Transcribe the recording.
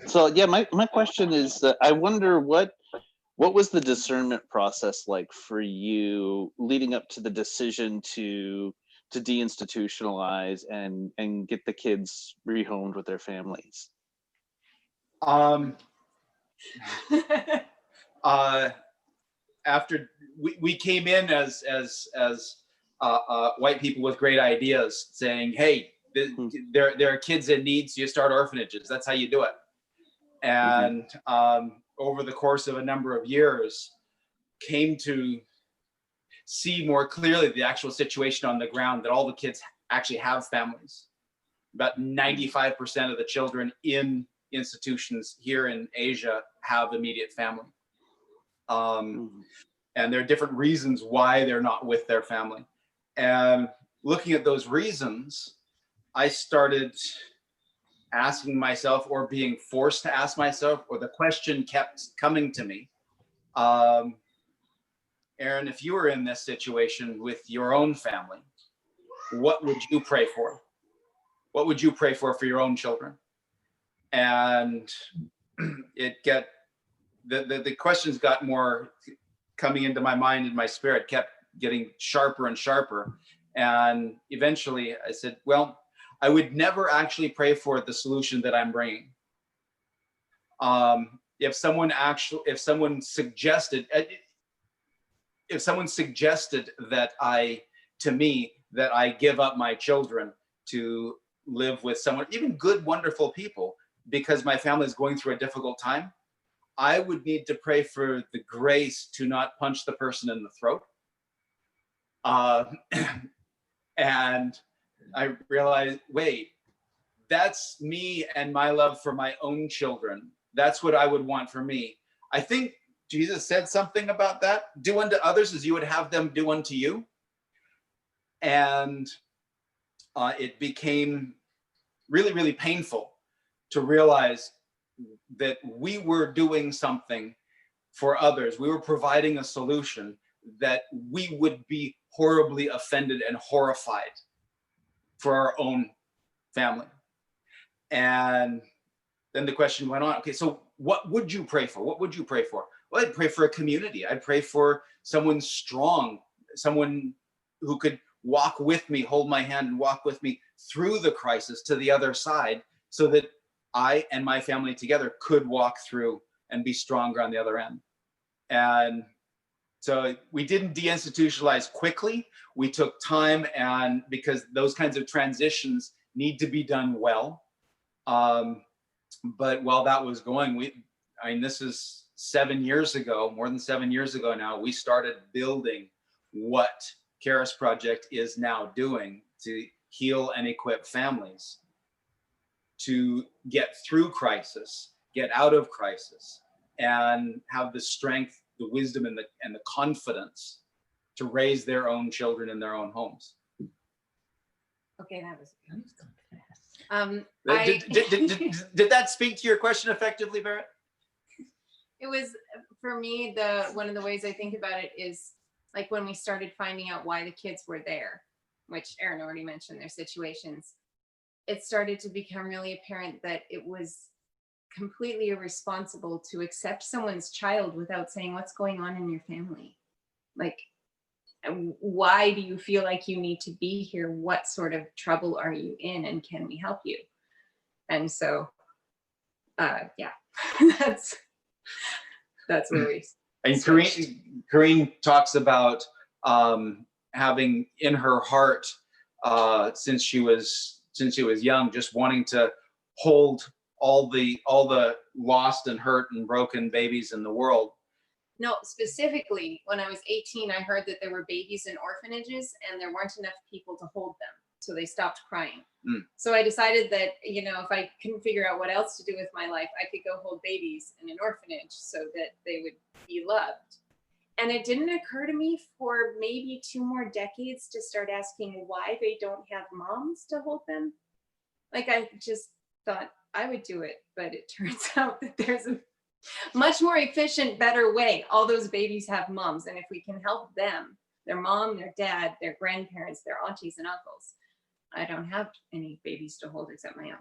So yeah, my question is that I wonder what was the discernment process like for you leading up to the decision to deinstitutionalize and get the kids rehomed with their families? Um, After we came in as white people with great ideas, saying, "Hey, there are kids in need, so you start orphanages. That's how you do it." And over the course of a number of years, came to see more clearly the actual situation on the ground, that all the kids actually have families. About 95% of the children in institutions here in Asia have immediate family. And there are different reasons why they're not with their family. And looking at those reasons, I started asking myself, or being forced to ask myself, or the question kept coming to me, Aaron, if you were in this situation with your own family, what would you pray for? What would you pray for your own children? And the questions got more coming into my mind and my spirit, kept getting sharper and sharper. And eventually I said, well, I would never actually pray for the solution that I'm bringing. If someone suggested that I give up my children to live with someone, even good, wonderful people, because my family is going through a difficult time, I would need to pray for the grace to not punch the person in the throat. And I realized, wait, that's me and my love for my own children. That's what I would want for me. I think Jesus said something about that. Do unto others as you would have them do unto you. And it became really, really painful to realize that we were doing something for others. We were providing a solution that we would be horribly offended and horrified for our own family. And then the question went on, okay, so what would you pray for? What would you pray for? Well, I'd pray for a community. I'd pray for someone strong, someone who could walk with me, hold my hand and walk with me through the crisis to the other side, so that I and my family together could walk through and be stronger on the other end. And so we didn't deinstitutionalize quickly. We took time, and because those kinds of transitions need to be done well. But while that was going, this is 7 years ago, more than 7 years ago now, we started building what Charis Project is now doing to heal and equip families to get through crisis, get out of crisis, and have the strength, the wisdom, and the confidence to raise their own children in their own homes. Okay, that was Did that speak to your question effectively, Barrett? It was, for me, one of the ways I think about it is like when we started finding out why the kids were there, which Aaron already mentioned their situations, it started to become really apparent that it was completely irresponsible to accept someone's child without saying what's going on in your family. Like, why do you feel like you need to be here? What sort of trouble are you in, and can we help you? And so, yeah, that's where we. And Corrine talks about having in her heart, since she was young, just wanting to hold all the lost and hurt and broken babies in the world. No, specifically, when I was 18, I heard that there were babies in orphanages and there weren't enough people to hold them. So they stopped crying. So I decided that, if I couldn't figure out what else to do with my life, I could go hold babies in an orphanage so that they would be loved. And it didn't occur to me for maybe 2 more decades to start asking why they don't have moms to hold them. Like, I just thought I would do it, but it turns out that there's a much more efficient, better way. All those babies have moms, and if we can help them, their mom, their dad, their grandparents, their aunties and uncles. I don't have any babies to hold except my own.